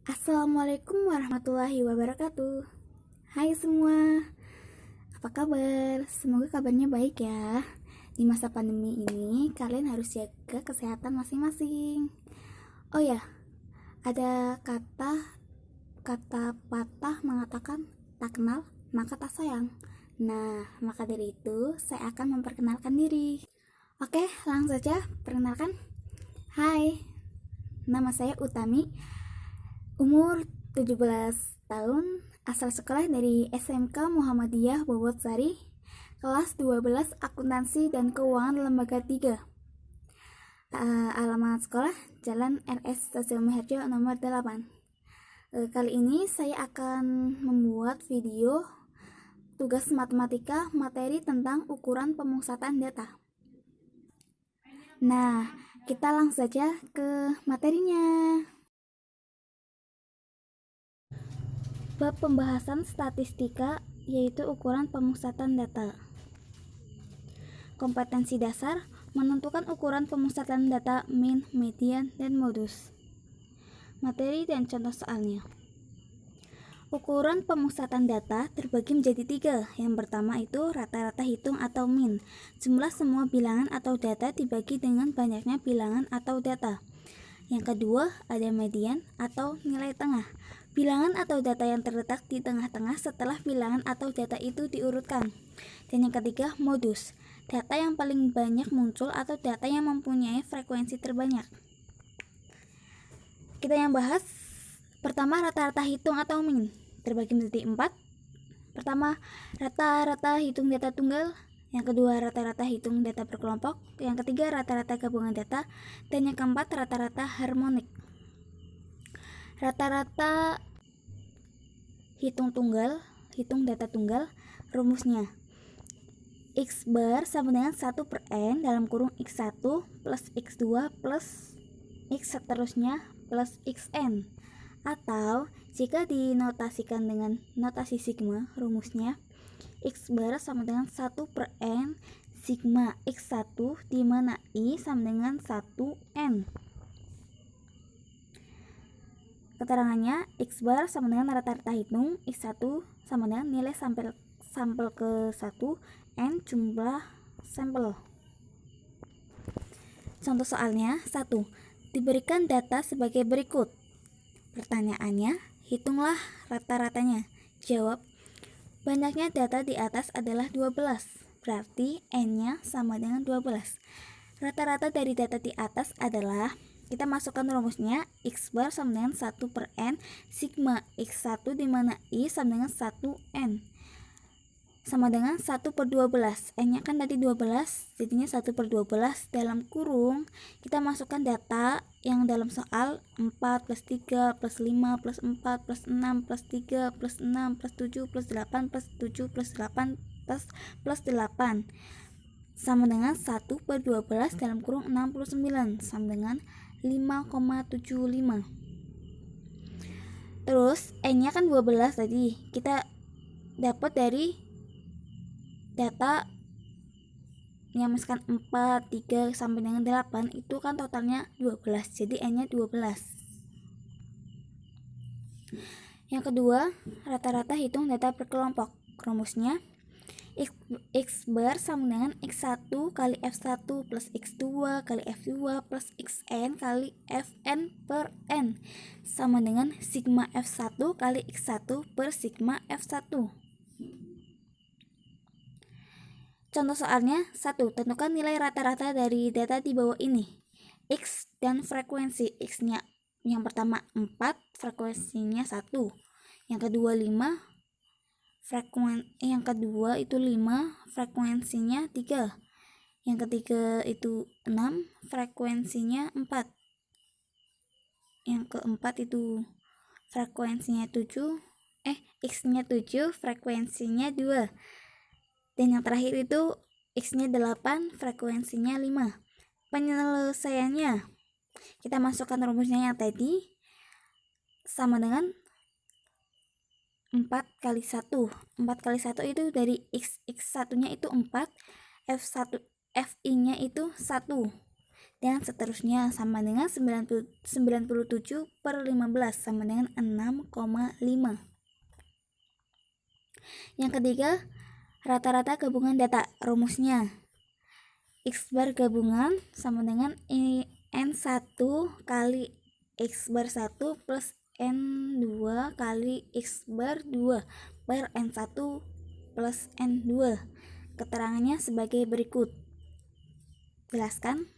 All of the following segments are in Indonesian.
Assalamualaikum warahmatullahi wabarakatuh. Hai semua, apa kabar? Semoga kabarnya baik ya. Di masa pandemi ini, kalian harus jaga kesehatan masing-masing. Oh ya, ada kata patah mengatakan tak kenal maka tak sayang. Nah, maka dari itu saya akan memperkenalkan diri. Oke, langsung saja perkenalkan. Hai, nama saya Utami. Umur 17 tahun, asal sekolah dari SMK Muhammadiyah Bobotsari, kelas 12 Akuntansi dan Keuangan Lembaga 3. Alamat sekolah Jalan RS Stasiun Miharjo nomor 8. Kali ini saya akan membuat video tugas matematika materi tentang ukuran pemusatan data. Nah, kita langsung saja ke materinya. Bab pembahasan statistika, yaitu ukuran pemusatan data. Kompetensi dasar, menentukan ukuran pemusatan data min, median, dan modus. Materi dan contoh soalnya. Ukuran pemusatan data terbagi menjadi 3. Yang pertama itu rata-rata hitung atau min. Jumlah semua bilangan atau data dibagi dengan banyaknya bilangan atau data. Yang kedua ada median atau nilai tengah. Bilangan atau data yang terletak di tengah-tengah setelah bilangan atau data itu diurutkan. Dan yang ketiga, modus. Data yang paling banyak muncul atau data yang mempunyai frekuensi terbanyak. Kita yang bahas. Pertama, rata-rata hitung atau min. Terbagi menjadi 4. Pertama, rata-rata hitung data tunggal. Yang kedua, rata-rata hitung data berkelompok. Yang ketiga, rata-rata gabungan data. Dan yang keempat, rata-rata harmonik. Rata-rata hitung data tunggal, rumusnya X bar sama dengan 1 per N dalam kurung X1 plus X2 plus X seterusnya plus XN. Atau jika dinotasikan dengan notasi sigma, rumusnya X bar sama dengan 1 per N sigma X1 di mana I sama dengan 1N. Keterangannya, X bar sama dengan rata-rata hitung, X1 sama dengan nilai sampel ke 1, N jumlah sampel. Contoh soalnya, 1. Diberikan data sebagai berikut. Pertanyaannya, hitunglah rata-ratanya. Jawab, banyaknya data di atas adalah 12, berarti N-nya sama dengan 12. Rata-rata dari data di atas adalah, kita masukkan rumusnya, X bar sama dengan 1 per N sigma X1 di mana I sama dengan 1N sama dengan 1 per 12. N nya kan tadi 12, jadinya 1 per 12 dalam kurung kita masukkan data yang dalam soal 4 plus 3 plus 5 plus 4 plus 6 plus 3 plus 6 plus 7 plus 8 plus 7 plus 8 plus 8 sama dengan 1 per 12 dalam kurung 69 sama dengan 5,75. Terus N nya kan 12 tadi, kita dapat dari data yang misalkan 4, 3 sampai dengan 8 itu kan totalnya 12, jadi N nya 12. Yang kedua, rata-rata hitung data berkelompok. Rumusnya X bar sama dengan X1 kali F1 plus X2 kali F2 plus Xn kali Fn per N sama dengan sigma F1 kali X1 per sigma F1. Contoh soalnya, 1. Tentukan nilai rata-rata dari data di bawah ini. X dan frekuensi. X-nya yang pertama 4, frekuensinya 1. Yang kedua 5, yang kedua itu 5, frekuensinya 3. Yang ketiga itu 6, frekuensinya 4. Yang keempat itu frekuensinya 7, X-nya 7, frekuensinya 2. Dan yang terakhir itu X-nya 8, frekuensinya 5. Penyelesaiannya, kita masukkan rumusnya yang tadi sama dengan 4 kali 1. 4 kali 1 itu dari X1 nya itu 4, F1 Fi nya itu 1. dan seterusnya sama dengan 97/15 sama dengan 6,5. Yang ketiga, rata-rata gabungan data. Rumusnya X bar gabungan sama dengan N1 kali X bar 1 plus N2 kali X bar 2 per N1 plus N2. Keterangannya sebagai berikut. Jelaskan.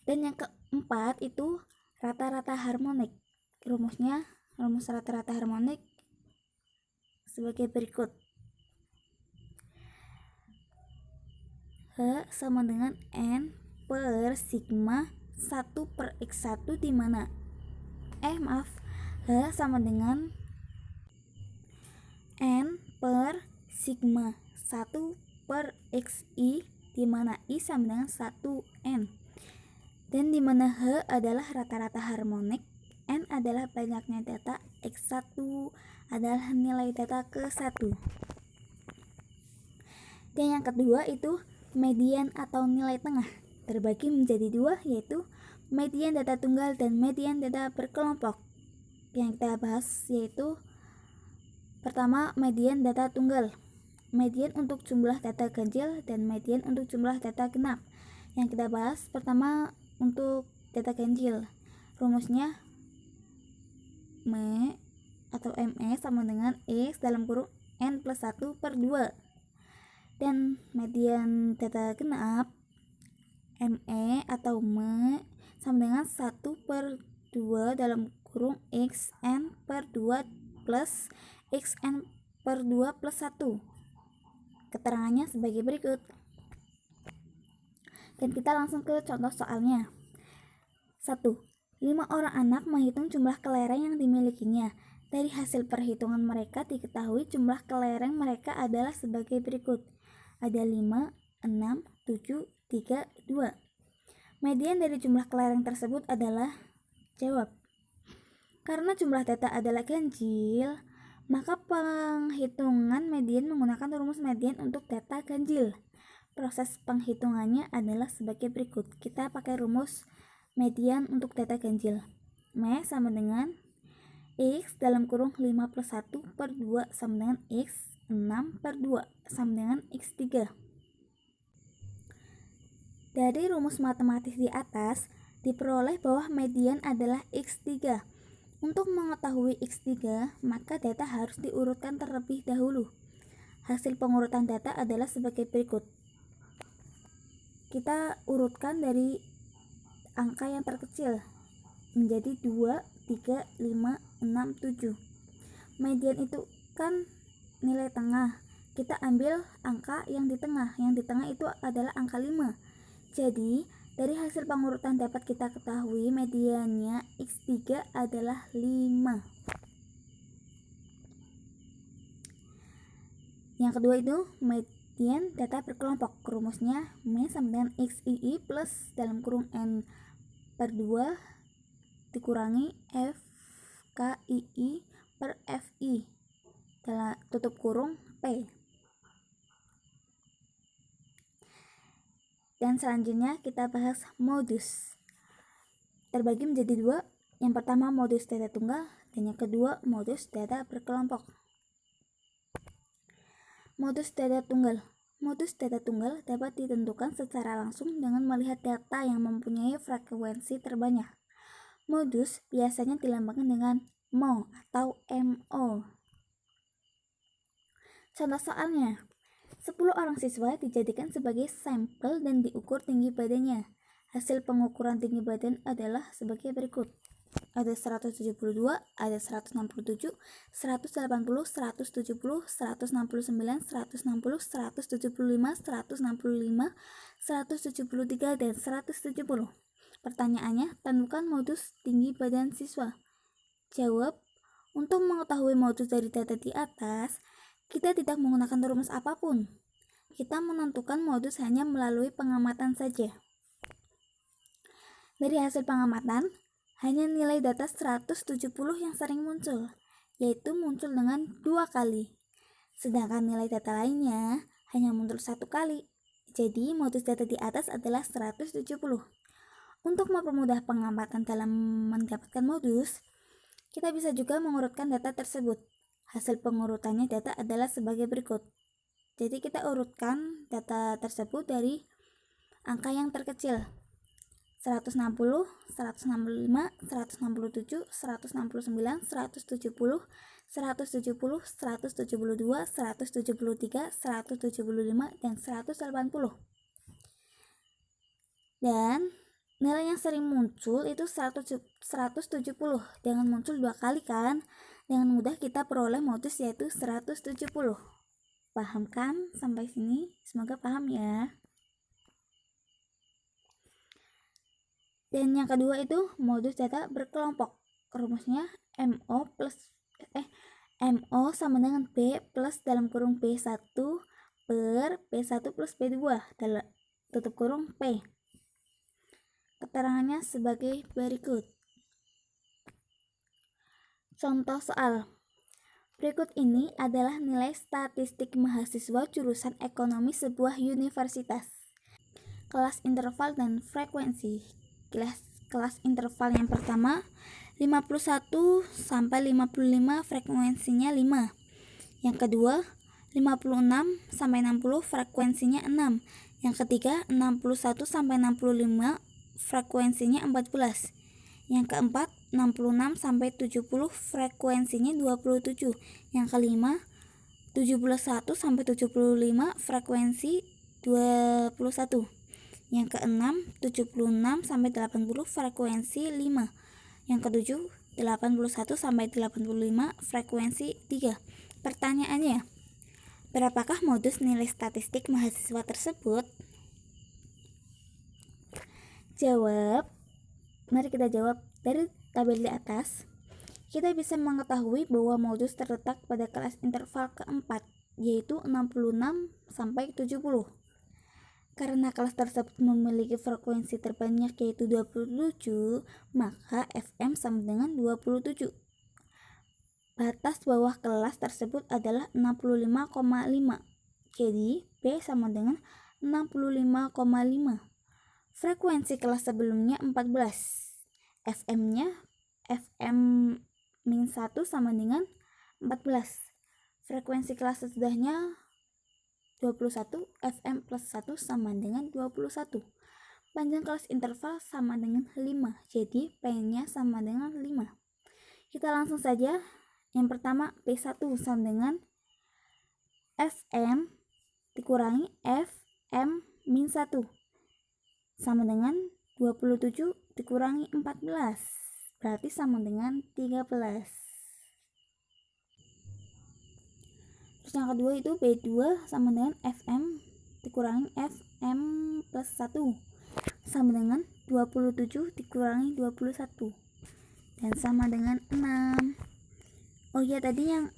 Dan yang keempat itu rata-rata harmonik. Rumus rata-rata harmonik sebagai berikut. H sama dengan N per sigma 1 per X1 di mana H sama dengan N per sigma 1 per XI di mana I sama dengan 1N, dan di mana H adalah rata-rata harmonik, N adalah banyaknya data, X1 adalah nilai data ke-1. Dan yang kedua itu median atau nilai tengah terbagi menjadi dua, yaitu median data tunggal dan median data berkelompok. Yang kita bahas yaitu pertama, median data tunggal, median untuk jumlah data ganjil dan median untuk jumlah data genap. Yang kita bahas pertama untuk data ganjil. Rumusnya ME sama dengan X dalam kurung N plus 1 per 2. Dan median data genap ME sama dengan 1 per 2 dalam kurung XN per 2 plus XN per 2 plus 1. Keterangannya sebagai berikut. Dan kita langsung ke contoh soalnya. 1. 5 orang anak menghitung jumlah kelereng yang dimilikinya. Dari hasil perhitungan mereka diketahui jumlah kelereng mereka adalah sebagai berikut. Ada 5, 6, 7, 3, 2. Median dari jumlah kelereng tersebut adalah jawab. Karena jumlah data adalah ganjil, maka penghitungan median menggunakan rumus median untuk data ganjil. Proses penghitungannya adalah sebagai berikut. Kita pakai rumus median untuk data ganjil. ME sama dengan X dalam kurung 5 plus 1 per 2 sama dengan X 6 per 2 sama dengan X3. Dari rumus matematis di atas diperoleh bahwa median adalah X3. Untuk mengetahui X3, maka data harus diurutkan terlebih dahulu. Hasil pengurutan data adalah sebagai berikut. Kita urutkan dari angka yang terkecil menjadi 2, 3, 5, 6, 7. Median itu kan nilai tengah. Kita ambil angka yang di tengah. Yang di tengah itu adalah angka 5. Jadi, dari hasil pengurutan dapat kita ketahui mediannya X3 adalah 5. Yang kedua itu median data berkelompok. Rumusnya ME sama dengan XII plus dalam kurung N per 2 dikurangi FKII per FI dalam tutup kurung P. Dan selanjutnya kita bahas modus. Terbagi menjadi dua. Yang pertama modus data tunggal dan yang kedua modus data berkelompok. Modus data tunggal. Modus data tunggal dapat ditentukan secara langsung dengan melihat data yang mempunyai frekuensi terbanyak. Modus biasanya dilambangkan dengan MO atau MO. Contoh soalnya, 10 orang siswa dijadikan sebagai sampel dan diukur tinggi badannya. Hasil pengukuran tinggi badan adalah sebagai berikut. Ada 172, ada 167, 180, 170, 169, 160, 175, 165, 173, dan 170. Pertanyaannya, tentukan modus tinggi badan siswa. Jawab, untuk mengetahui modus dari data di atas, kita tidak menggunakan rumus apapun. Kita menentukan modus hanya melalui pengamatan saja. Dari hasil pengamatan, hanya nilai data 170 yang sering muncul, yaitu muncul dengan 2 kali. Sedangkan nilai data lainnya hanya muncul 1 kali. Jadi modus data di atas adalah 170. Untuk mempermudah pengamatan dalam mendapatkan modus, kita bisa juga mengurutkan data tersebut. Hasil pengurutannya data adalah sebagai berikut. Jadi kita urutkan data tersebut dari angka yang terkecil: 160, 165, 167, 169, 170, 170, 172, 173, 175, dan 180. Dan nilai yang sering muncul itu 170. Dengan muncul 2 kali kan, dengan mudah kita peroleh modus yaitu 170. Paham kan sampai sini? Semoga paham ya. Dan yang kedua itu modus data berkelompok. Rumusnya MO sama dengan P plus dalam kurung P1 per P1 plus P2 dalam tutup kurung P. Keterangannya sebagai berikut. Contoh soal. Berikut ini adalah nilai statistik mahasiswa jurusan ekonomi sebuah universitas. Kelas interval dan frekuensi. Kelas interval yang pertama 51 sampai 55, frekuensinya 5. Yang kedua 56 sampai 60, frekuensinya 6. Yang ketiga 61 sampai 65, frekuensinya 14. Yang keempat 66 sampai 70, frekuensinya 27. Yang kelima 71 sampai 75, frekuensi 21. Yang keenam 76 sampai 80, frekuensi 5. Yang ketujuh 81 sampai 85, frekuensi 3. Pertanyaannya, berapakah modus nilai statistik mahasiswa tersebut? Jawab. Mari kita jawab. Dari tabel di atas, kita bisa mengetahui bahwa modus terletak pada kelas interval keempat, yaitu 66 sampai 70. Karena kelas tersebut memiliki frekuensi terbanyak yaitu 27, maka FM sama dengan 27. Batas bawah kelas tersebut adalah 65,5. Jadi P sama dengan 65,5. Frekuensi kelas sebelumnya 14. FM-nya FM-1 sama dengan 14. Frekuensi kelas sesudahnya 21, FM plus 1 sama dengan 21. Panjang kelas interval sama dengan 5, jadi P-nya sama dengan 5. Kita langsung saja. Yang pertama P1 sama dengan FM dikurangi FM-1 sama dengan 27 dikurangi 14, berarti sama dengan 13. Terus yang kedua itu B2 sama dengan FM dikurangi FM plus 1 sama dengan 27 dikurangi 21 dan sama dengan 6. Oh iya, tadi yang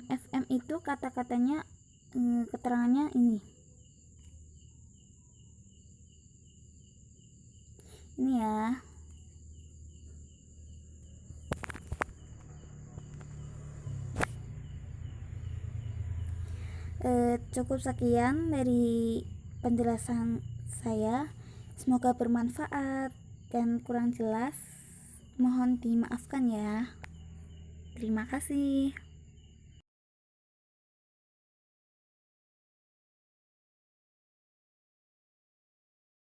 FM itu kata-katanya keterangannya ini ya. Cukup sekian dari penjelasan saya. Semoga bermanfaat dan kurang jelas mohon dimaafkan ya. Terima kasih.